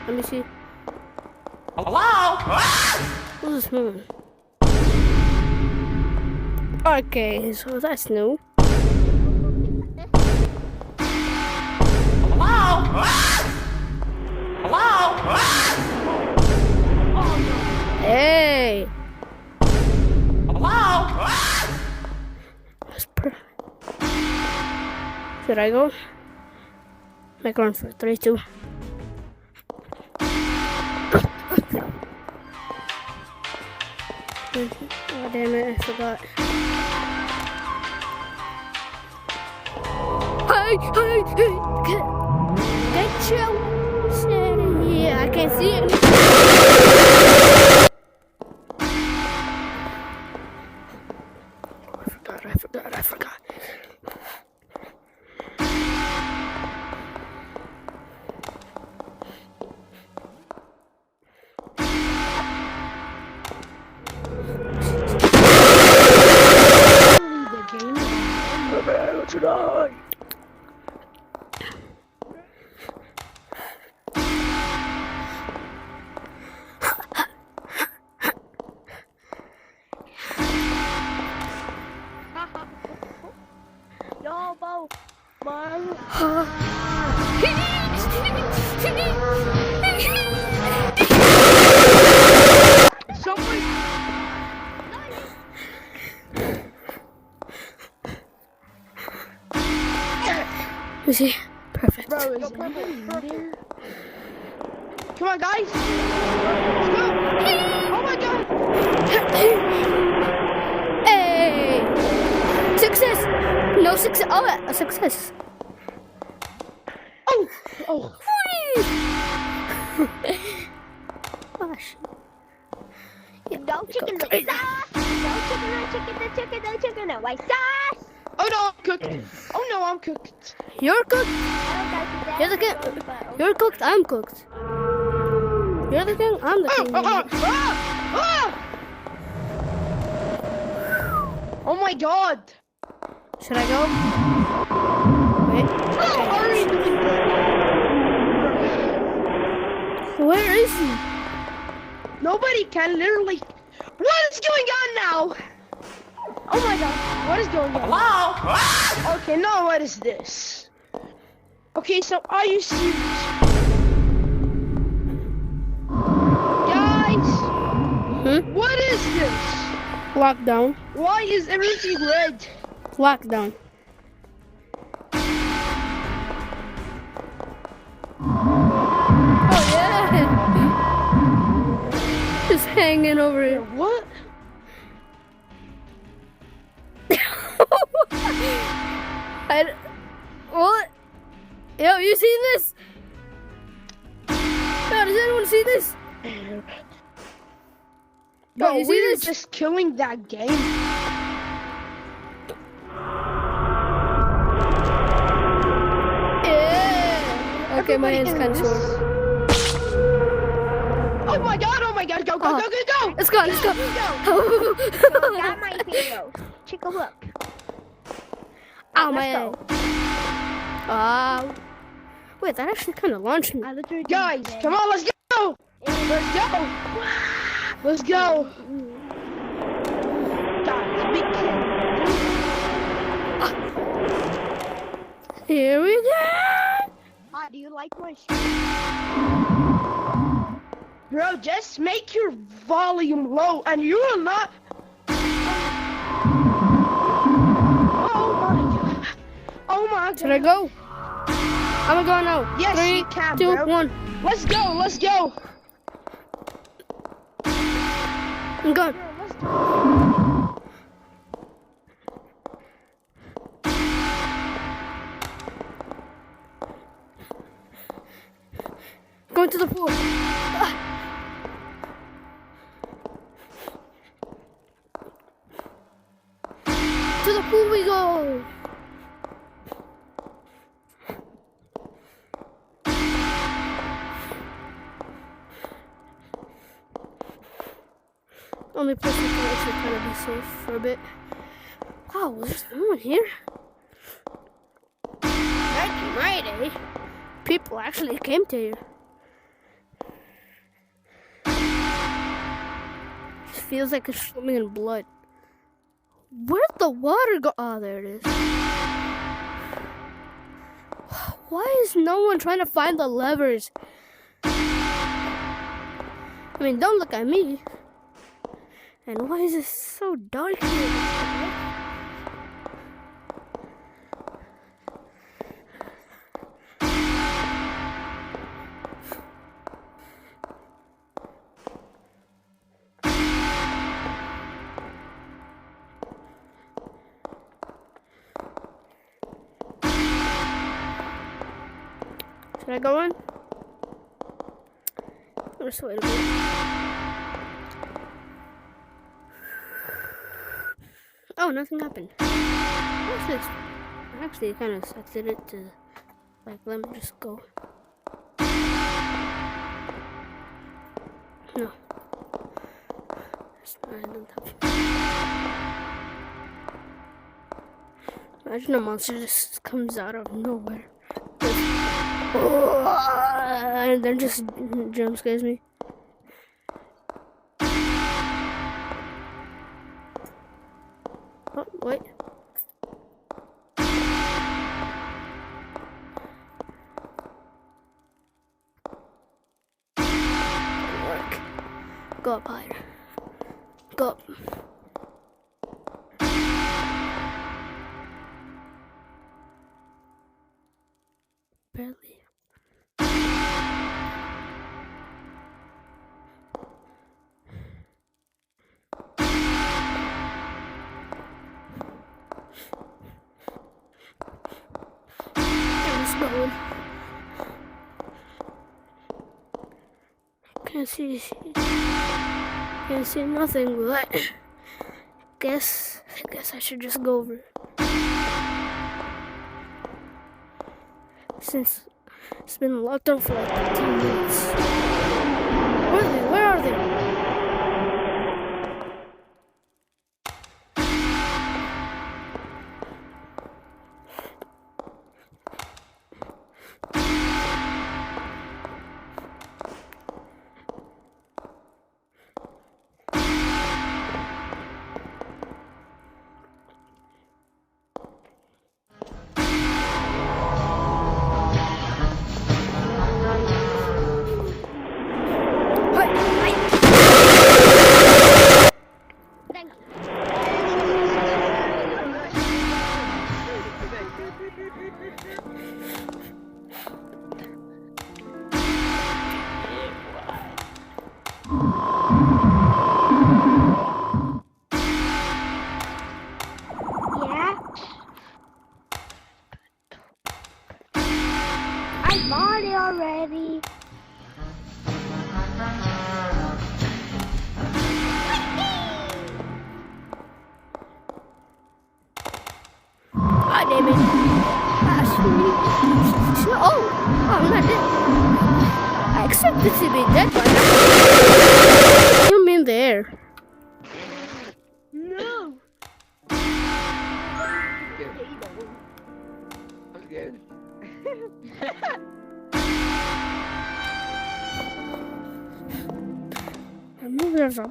Let me see. Hello? What's this moving? Okay, so that's new. Hello? Hello? Hey! Hello? That's perfect. Should I go? Make run for 3, 2. Oh damn it, I forgot. Hey! Get your shit here. I can't see it. I forgot. Tonight. Yo, Bo. Man. Someone. You see? Perfect. Bro, is there? Come on, guys. Let's go. Oh my god. Hey! Success! No success. Oh, a success. Oh! Oh. Oh, shit. Yeah, No chicken, no sauce. No chicken, no chicken, no white sauce. Oh no, I'm cooked. Oh no, I'm cooked. You're cooked. You're the king. You're cooked. I'm cooked. You're the king. I'm the king. Oh my god. Should I go? Wait. Already doing good. Where is he? Nobody can literally. What is going on now? Oh my god. What is going on? Hello? Okay, now what is this? Okay, so are you serious? Guys! What is this? Lockdown. Why is everything red? Lockdown. Oh yeah. Just hanging over here. What? What? Yo, you see this? Yo, does anyone see this? Bro, you see we're this? just killing that game. Yeah. Okay, my hand's kind of sore. Oh my god, go, go, go, go, go! Let's go, let's go. Got my video. Take a look. Ow, my head. Wait, that actually kind of launched me. Guys, come on, let's go! Let's go! Let's go! Guys, big kid. Here we go! Do you like my shirt? Bro, just make your volume low and you will not... Oh my god. Should I go? I'm gonna go now. Yes, 3, you can, 2, bro. 1. Let's go, let's go. I'm going. Let's go. Going to the pool. To the pool we go. Only place we can actually kind of be safe for a bit. Wow, there's no one here. Back in my day, people actually came to here. It feels like it's swimming in blood. Where'd the water go? Oh, there it is. Why is no one trying to find the levers? I mean, don't look at me. And why is it so dark here? Should I go in? Just wait a bit. Oh, nothing happened. Actually, kind of succeeded it to, like, let me just go. No. I don't have. Imagine a monster just comes out of nowhere. And then just jump scares me. Oh, wait. Work. Go up higher. Go up. Barely. Going. Can't see nothing, but I guess I should just go over. Since it's been locked up for like 15 minutes. Where are they? Where are they? I bought it already. God damn it. Oh, I'm not dead. I expected to be dead by now. You mean there? No. I'm scared. And maybe there's a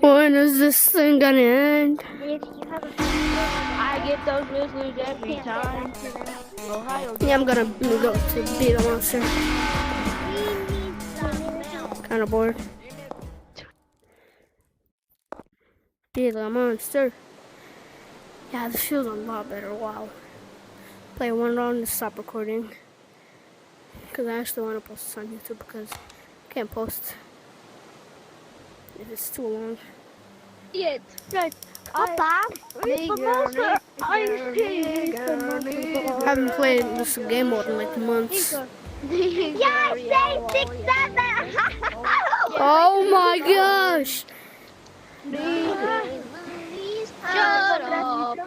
when is this thing gonna end? I get those whistles every time. Ohio. Yeah, I'm gonna go to be the monster. Kinda bored. Be the monster. Yeah, this feels a lot better. Wow. Play one round and stop recording. Because I actually want to post this on YouTube because I can't post if it's too long. Yeah, guys. I haven't played this game mode in like months. Yeah, say 6, 7. Oh my gosh! Shut up.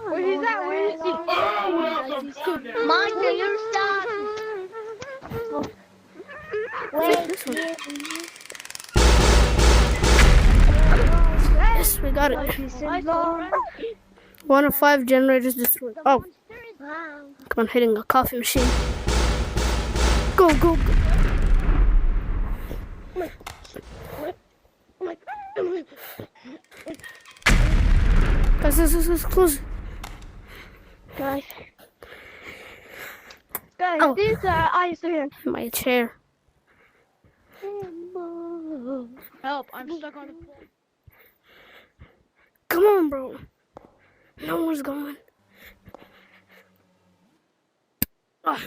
Where is that? Where is he? Monster, you're stuck. Wait, this one. Yes, we got it. Nice one. 1 of 5 generators destroyed. Oh, Wow. come on, hitting a coffee machine. Go, go, go. Guys, this close. Guys, Oh. these are ice here. My chair. Help, I'm stuck on the floor. Come on, bro. No one's going. Ah.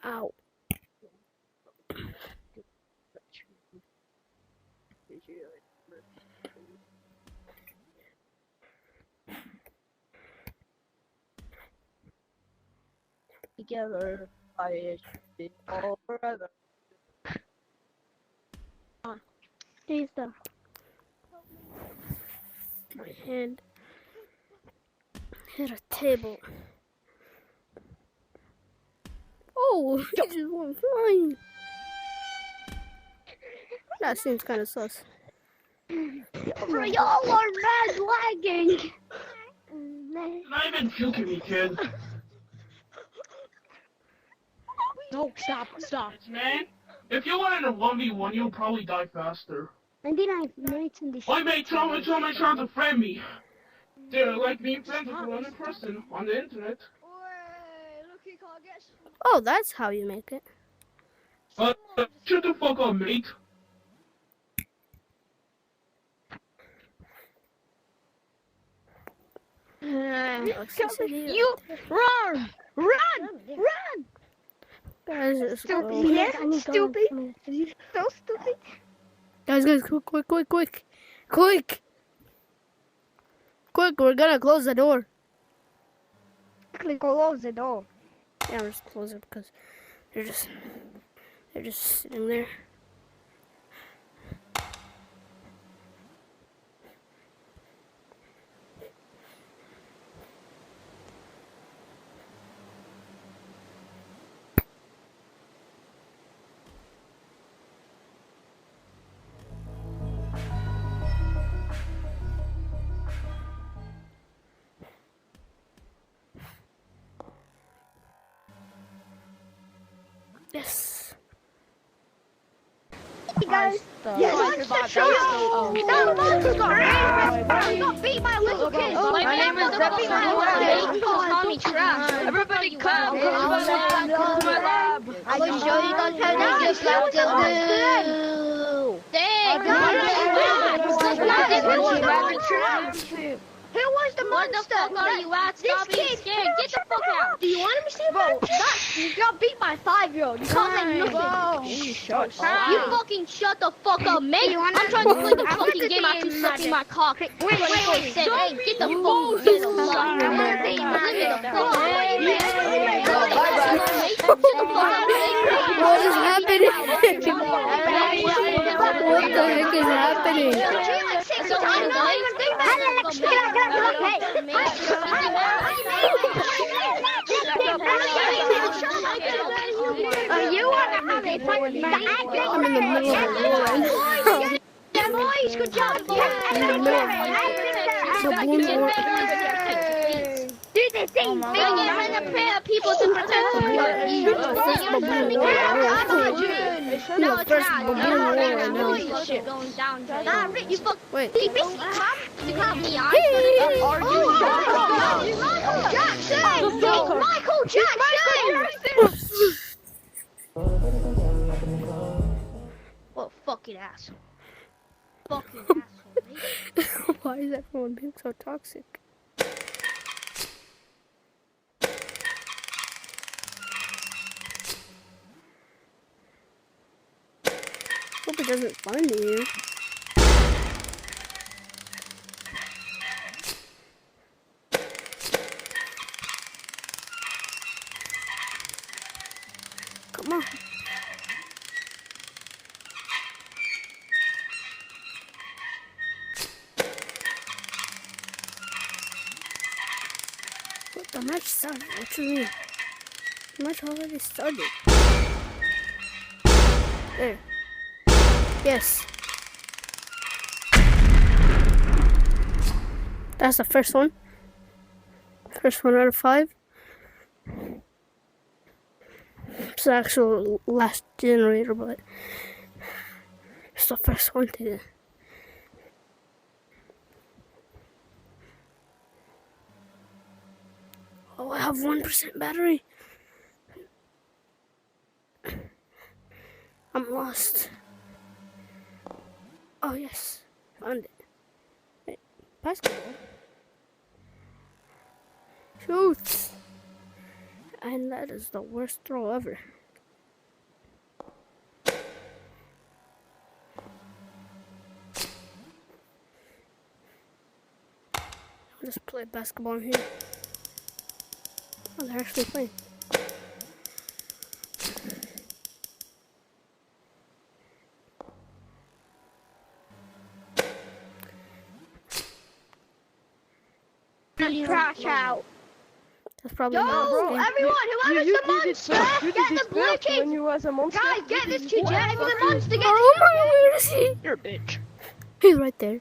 Ow. Together, I should all forever. These are. My hand hit a table. Oh, he just went flying. That seems kind of sus. Bro, y'all are mad lagging. Not even puking me, kid. No, stop. Man, if you went in a 1v1, you'll probably die faster. And then I mentioned this. My mate tell my trying to friend me. They're like being friends with another person on the internet. Oh, that's how you make it. Shut the fuck up, mate. You run! Guys, it's Stupid. Yes, stupid. So stupid. Guys, quick! Quick, we're gonna close the door. Quickly close the door. Yeah, we're just close it because they're just sitting there. Yes. Hey guys, wants to show you that monster got beat by a little kid. My name is Beat by a little kid. Call me trash. Everybody come. I can show you guys how to just like to do. Who was the What the monster? fuck are you at? Stop being kid. scared. Get the fuck out. Do you want to see that? You got beat by a 5-year-old. You can't say nothing. You fucking shut the fuck up, mate. I'm trying to play the fucking game after sucking my cock. Wait. Hey, get the fuck What is happening? What the heck is happening? You want to have it? I'm in the middle of a war right now. Yeah, boys, good job. Do the thing. People to protect No, first baboon war right now. going down. You fuck. Wait. Michael Jackson! What fucking asshole. Fucking asshole. Why is everyone being so toxic? Hope it doesn't find me here. Come on. What, the match started? What do you mean? The match already started. There. Yes. That's the first one. First one out of 5. It's the actual last generator, but it's the first one to do. Oh, I have 1% battery. I'm lost. Oh, yes. Found it. Wait, basketball? Shoot! And that is the worst throw ever. I'll just play basketball in here. Oh, they're actually playing. Crash out. That's probably Yo, not bro, game. everyone, whoever's the did monster, first. You get did the this blue first kid. when you was a monster. Guys, get this kid. Get him the monster. Get Oh my, where is he? You're a bitch. He's right there.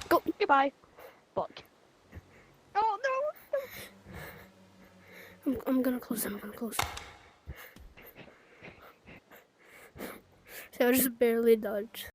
Go. Goodbye. Fuck. Oh no. I'm gonna close. So I just barely dodged.